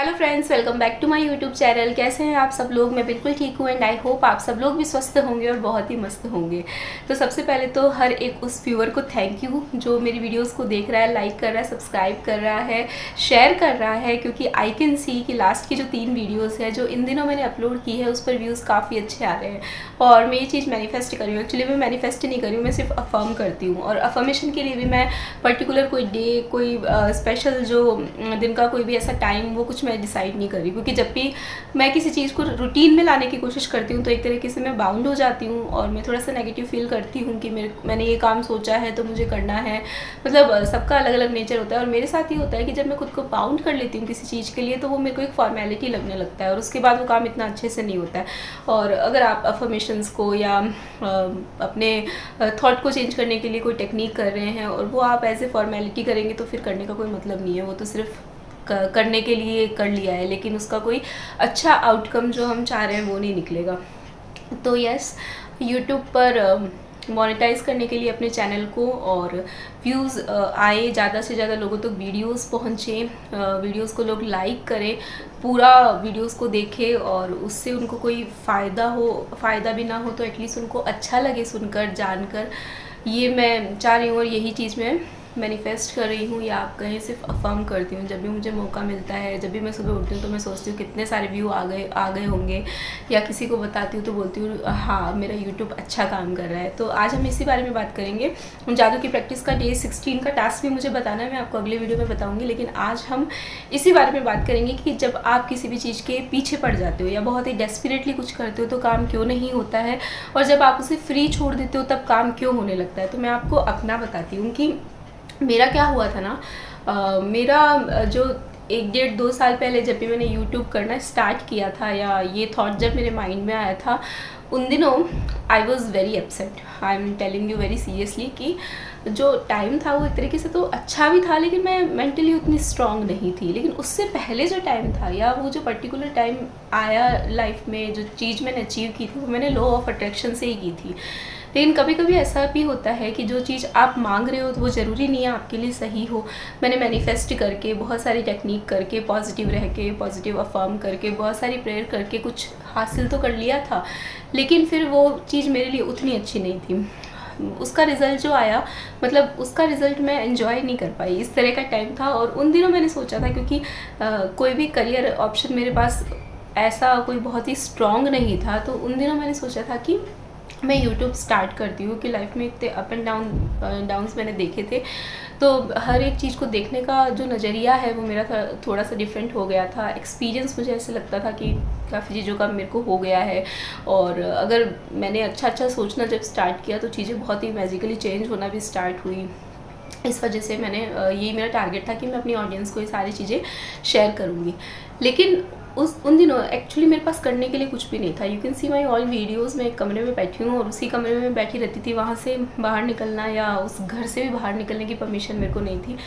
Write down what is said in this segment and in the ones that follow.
Hello friends, welcome back to my YouTube channel. कैसे हैं आप सब लोग? मैं बिल्कुल ठीक हूँ एंड आई होप आप सब लोग भी स्वस्थ होंगे और बहुत ही मस्त होंगे। तो सबसे पहले तो हर एक उस व्यूअर को थैंक यू जो मेरी वीडियोस को देख रहा है, लाइक कर रहा है, सब्सक्राइब कर रहा है, शेयर कर रहा है, क्योंकि आई कैन सी कि लास्ट की जो 3 वीडियोज़ है जो इन दिनों मैंने अपलोड की है उस पर व्यूज़ काफ़ी अच्छे आ रहे हैं। और मैं ये चीज़ मैनिफेस्ट कर रही हूँ। एक्चुअली मैं मैनिफेस्ट नहीं कर रही हूँ, मैं सिर्फ अफर्म करती हूँ। और अफर्मेशन के लिए भी मैं पर्टिकुलर कोई डे, कोई स्पेशल जो दिन का कोई भी ऐसा टाइम वो कुछ मैं डिसाइड नहीं कर रही, क्योंकि जब भी मैं किसी चीज़ को रूटीन में लाने की कोशिश करती हूँ तो एक तरीके से मैं बाउंड हो जाती हूँ और मैं थोड़ा सा नेगेटिव फील करती हूँ कि मैंने ये काम सोचा है तो मुझे करना है। मतलब सबका अलग अलग नेचर होता है और मेरे साथ ही होता है कि जब मैं खुद को बाउंड कर लेती हूँ किसी चीज़ के लिए तो वो मेरे को एक फॉर्मेलिटी लगने लगता है और उसके बाद वो काम इतना अच्छे से नहीं होता है। और अगर आप अफर्मेशंस को या अपने थॉट को चेंज करने के लिए कोई टेक्निक कर रहे हैं और वो आप एज ए फॉर्मेलिटी करेंगे तो फिर करने का कोई मतलब नहीं है। वो तो सिर्फ करने के लिए कर लिया है, लेकिन उसका कोई अच्छा आउटकम जो हम चाह रहे हैं वो नहीं निकलेगा। तो यस, यूट्यूब पर मोनेटाइज करने के लिए अपने चैनल को और व्यूज़ आए, ज़्यादा से ज़्यादा लोगों तक वीडियोस पहुँचे, वीडियोस को लोग लाइक करें, पूरा वीडियोस को देखें और उससे उनको कोई फ़ायदा भी ना हो तो एटलीस्ट उनको अच्छा लगे सुनकर, जानकर। ये मैं चाह रही हूँ और यही चीज़ मैं मैनिफेस्ट कर रही हूँ या आप कहें सिर्फ अफर्म करती हूँ। जब भी मुझे मौका मिलता है, जब भी मैं सुबह उठती हूँ तो मैं सोचती हूँ कितने सारे व्यू आ गए होंगे, या किसी को बताती हूँ तो बोलती हूँ हाँ मेरा यूट्यूब अच्छा काम कर रहा है। तो आज हम इसी बारे में बात करेंगे। जादू की प्रैक्टिस का डे 16 का टास्क भी मुझे बताना है, मैं आपको अगले वीडियो में बताऊँगी। लेकिन आज हम इसी बारे में बात करेंगे कि जब आप किसी भी चीज़ के पीछे पड़ जाते हो या बहुत ही डेस्परेटली कुछ करते हो तो काम क्यों नहीं होता है, और जब आप उसे फ्री छोड़ देते हो तब काम क्यों होने लगता है। तो मैं आपको अपना बताती हूँ कि मेरा क्या हुआ था ना। मेरा जो 1-1.5-2 साल पहले जब भी मैंने यूट्यूब करना स्टार्ट किया था या ये थॉट जब मेरे माइंड में आया था, उन दिनों I was very upset. I am telling you very seriously कि जो टाइम था वो एक तरीके से तो अच्छा भी था, लेकिन मैं मेंटली उतनी स्ट्रांग नहीं थी। लेकिन उससे पहले जो टाइम था या वो जो पर्टिकुलर टाइम आया लाइफ में, जो चीज़ मैंने अचीव की थी वो मैंने लॉ ऑफ अट्रैक्शन से ही की थी। लेकिन कभी कभी ऐसा भी होता है कि जो चीज़ आप मांग रहे हो तो वो ज़रूरी नहीं है आपके लिए सही हो। मैंने मैनिफेस्ट करके, बहुत सारी टेक्निक करके, पॉजिटिव रह के, पॉजिटिव अफर्म करके, बहुत सारी प्रेयर करके कुछ हासिल तो कर लिया था, लेकिन फिर वो चीज़ मेरे लिए उतनी अच्छी नहीं थी। उसका रिज़ल्ट जो आया, मतलब उसका रिज़ल्ट मैं एंजॉय नहीं कर पाई, इस तरह का टाइम था। और उन दिनों मैंने सोचा था, क्योंकि कोई भी करियर ऑप्शन मेरे पास ऐसा कोई बहुत ही स्ट्रॉन्ग नहीं था, तो उन दिनों मैंने सोचा था कि मैं यूट्यूब स्टार्ट करती हूँ कि लाइफ में इतने अप एंड डाउन्स मैंने देखे थे। तो हर एक चीज़ को देखने का जो नज़रिया है वो मेरा थोड़ा सा डिफरेंट हो गया था। एक्सपीरियंस मुझे ऐसे लगता था कि काफ़ी चीज़ों का मेरे को हो गया है। और अगर मैंने अच्छा सोचना जब स्टार्ट किया तो चीज़ें बहुत ही मैजिकली चेंज होना भी स्टार्ट हुई। इस वजह से मैंने यही मेरा टारगेट था कि मैं अपनी ऑडियंस को ये सारी चीज़ें शेयर करूँगी। लेकिन उन दिनों एक्चुअली मेरे पास करने के लिए कुछ भी नहीं था। You can see my all videos. मैं एक कमरे में बैठी हूँ और उसी कमरे में बैठी रहती थी, वहाँ से बाहर निकलना या उस घर से भी बाहर निकलने की परमिशन मेरे को नहीं थी।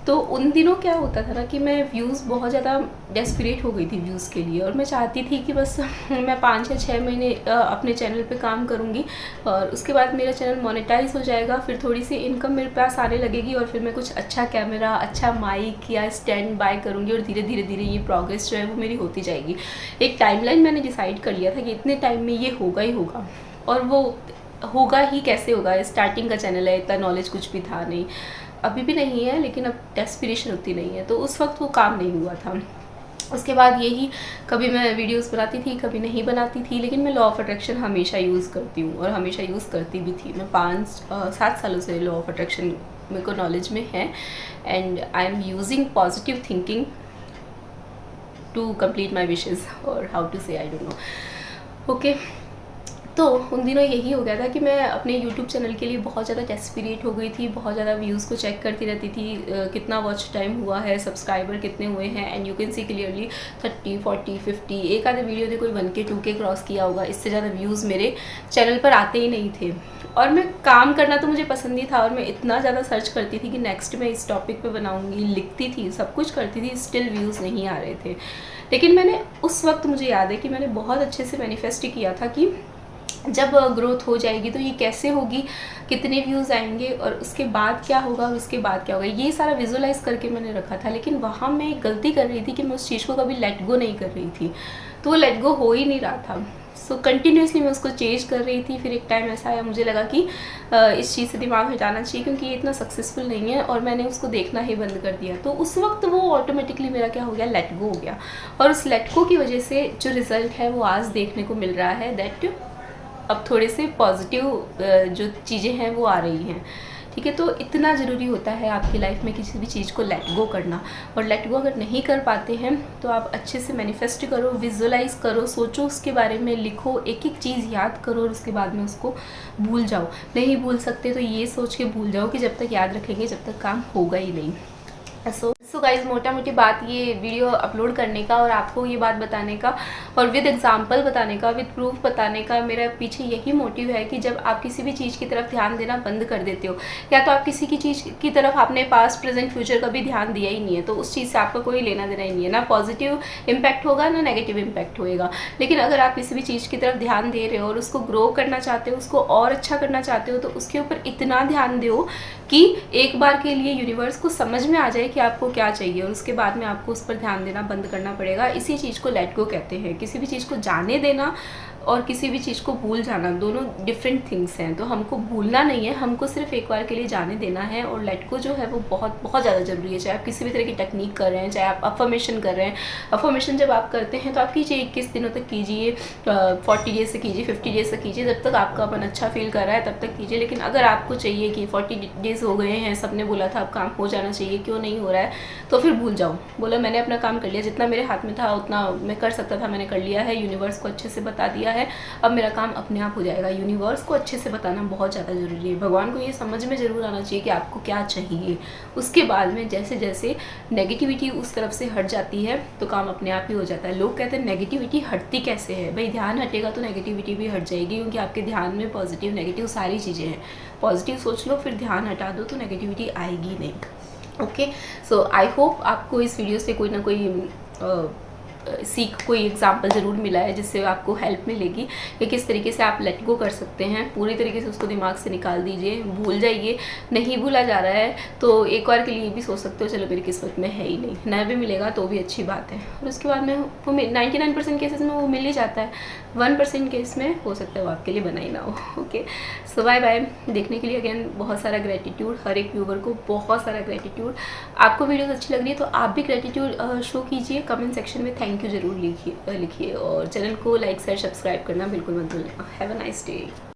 तो उन दिनों क्या होता था ना कि मैं व्यूज़ बहुत ज़्यादा डेस्परेट हो गई थी व्यूज़ के लिए, और मैं चाहती थी कि बस मैं 5 या 6 महीने अपने चैनल पे काम करूँगी और उसके बाद मेरा चैनल मोनेटाइज हो जाएगा, फिर थोड़ी सी इनकम मेरे पास आने लगेगी और फिर मैं कुछ अच्छा कैमरा, अच्छा माइक या स्टैंड बाय करूँगी और धीरे धीरे ये प्रोग्रेस जो है वो मेरी होती जाएगी। एक टाइमलाइन मैंने डिसाइड कर लिया था कि इतने टाइम में ये होगा ही होगा, और वो होगा ही कैसे होगा। स्टार्टिंग का चैनल है, इतना नॉलेज कुछ भी था नहीं, अभी भी नहीं है, लेकिन अब डेस्पिरेशन उतनी नहीं है, तो उस वक्त वो काम नहीं हुआ था। उसके बाद यही कभी मैं वीडियोस बनाती थी, कभी नहीं बनाती थी, लेकिन मैं लॉ ऑफ अट्रैक्शन हमेशा यूज़ करती हूँ और हमेशा यूज़ करती भी थी। मैं 5-7 सालों से लॉ ऑफ अट्रैक्शन मेरे को नॉलेज में है and I am using positive thinking to complete my wishes, और how to say I don't know. Okay, तो उन दिनों यही हो गया था कि मैं अपने YouTube चैनल के लिए बहुत ज़्यादा डेस्परेट हो गई थी, बहुत ज़्यादा व्यूज़ को चेक करती रहती थी, कितना वॉच टाइम हुआ है, सब्सक्राइबर कितने हुए हैं, and you can see clearly 30, 40, 50, एक आधे वीडियो ने कोई 1K 2K क्रॉस किया होगा, इससे ज़्यादा व्यूज़ मेरे चैनल पर आते ही नहीं थे। और मैं काम करना तो मुझे पसंद ही था और मैं इतना ज़्यादा सर्च करती थी कि नेक्स्ट मैं इस टॉपिक पर बनाऊँगी, लिखती थी, सब कुछ करती थी, स्टिल व्यूज़ नहीं आ रहे थे। लेकिन मैंने उस वक्त, मुझे याद है कि मैंने बहुत अच्छे से मैनिफेस्ट किया था कि जब ग्रोथ हो जाएगी तो ये कैसे होगी, कितने व्यूज़ आएंगे और उसके बाद क्या होगा और उसके बाद क्या होगा, ये सारा विजुअलाइज करके मैंने रखा था। लेकिन वहाँ मैं एक गलती कर रही थी कि मैं उस चीज़ को कभी लेट गो नहीं कर रही थी, तो वो लेट गो हो ही नहीं रहा था। सो कंटिन्यूसली मैं उसको चेंज कर रही थी। फिर एक टाइम ऐसा आया, मुझे लगा कि इस चीज़ से दिमाग हटाना चाहिए क्योंकि ये इतना सक्सेसफुल नहीं है, और मैंने उसको देखना ही बंद कर दिया। तो उस वक्त वो ऑटोमेटिकली मेरा क्या हो गया, लेट गो हो गया। और उस लेट गो की वजह से जो रिज़ल्ट है वो आज देखने को मिल रहा है, दैट अब थोड़े से पॉजिटिव जो चीज़ें हैं वो आ रही हैं। ठीक है, तो इतना ज़रूरी होता है आपकी लाइफ में किसी भी चीज़ को लेट गो करना। और लेट गो अगर नहीं कर पाते हैं तो आप अच्छे से मैनिफेस्ट करो, विजुअलाइज करो, सोचो उसके बारे में, लिखो, एक एक चीज़ याद करो और उसके बाद में उसको भूल जाओ। नहीं भूल सकते तो ये सोच के भूल जाओ कि जब तक याद रखेंगे जब तक काम होगा ही नहीं। सो गाइज, मोटा मोटी बात ये वीडियो अपलोड करने का और आपको ये बात बताने का और विद एग्जांपल बताने का, विद प्रूफ बताने का मेरा पीछे यही मोटिव है कि जब आप किसी भी चीज़ की तरफ ध्यान देना बंद कर देते हो, या तो आप किसी की चीज़ की तरफ आपने पास्ट प्रेजेंट फ्यूचर का भी ध्यान दिया ही नहीं है, तो उस चीज़ से आपका कोई लेना देना ही नहीं है, ना पॉजिटिव इम्पैक्ट होगा ना नेगेटिव इम्पैक्ट होएगा। लेकिन अगर आप किसी भी चीज़ की तरफ ध्यान दे रहे हो और उसको ग्रो करना चाहते हो, उसको और अच्छा करना चाहते हो, तो उसके ऊपर इतना ध्यान दो कि एक बार के लिए यूनिवर्स को समझ में आ जाए कि आपको क्या चाहिए, और उसके बाद में आपको उस पर ध्यान देना बंद करना पड़ेगा। इसी चीज़ को लेट गो कहते हैं। किसी भी चीज़ को जाने देना और किसी भी चीज़ को भूल जाना दोनों डिफरेंट थिंग्स हैं। तो हमको भूलना नहीं है, हमको सिर्फ एक बार के लिए जाने देना है। और लेट गो जो है वो बहुत बहुत ज़्यादा ज़रूरी है। चाहे आप किसी भी तरह की टेक्निक कर रहे हैं, चाहे आप अफर्मेशन कर रहे हैं। अफर्मेशन जब आप करते हैं तो आप कीजिए 21 दिनों तक कीजिए, 40 डेज से कीजिए, 50 डेज से कीजिए, जब तक आपका मन अच्छा फील कर रहा है तब तक कीजिए। लेकिन अगर आपको चाहिए कि 40 डेज हो गए हैं, सबने बोला था अब काम हो जाना चाहिए, क्यों नहीं हो रहा है, तो फिर भूल जाओ। बोला मैंने अपना काम कर लिया, जितना मेरे हाथ में था उतना मैं कर सकता था मैंने कर लिया है, यूनिवर्स को अच्छे से बता दिया है, अब मेरा काम अपने आप हो जाएगा। यूनिवर्स को अच्छे से बताना बहुत ज़्यादा ज़रूरी है। भगवान को ये समझ में ज़रूर आना चाहिए कि आपको क्या चाहिए। उसके बाद में जैसे जैसे नेगेटिविटी उस तरफ से हट जाती है तो काम अपने आप ही हो जाता है। लोग कहते हैं नेगेटिविटी हटती कैसे है, भाई ध्यान हटेगा तो नेगेटिविटी भी हट जाएगी, क्योंकि आपके ध्यान में पॉजिटिव नेगेटिव सारी चीज़ें हैं। पॉजिटिव सोच लो, फिर ध्यान हटा दो तो नेगेटिविटी आएगी नहीं। ओके, सो आई होप आपको इस वीडियो से कोई ना कोई सीख, कोई एग्जाम्पल ज़रूर मिला है जिससे आपको हेल्प मिलेगी कि किस तरीके से आप लेट गो कर सकते हैं। पूरी तरीके से उसको दिमाग से निकाल दीजिए, भूल जाइए। नहीं भूला जा रहा है तो एक बार के लिए भी सोच सकते हो चलो मेरी किस्मत में है ही नहीं, नया भी मिलेगा तो भी अच्छी बात है। और उसके बाद में वो 99% केसेस में वो मिल ही जाता है, 1% केस में हो सकता है वो आपके लिए बना ही ना हो। ओके, सो बाय बाय। देखने के लिए अगेन बहुत सारा ग्रेटिट्यूड, हर एक व्यूवर को बहुत सारा ग्रेटिट्यूड। आपको वीडियोस अच्छी लग रही है तो आप भी ग्रेटिट्यूड शो कीजिए, कमेंट सेक्शन में थैंक यू जरूर लिखिए और चैनल को लाइक शेयर सब्सक्राइब करना बिल्कुल मत भूलना। Have a nice day.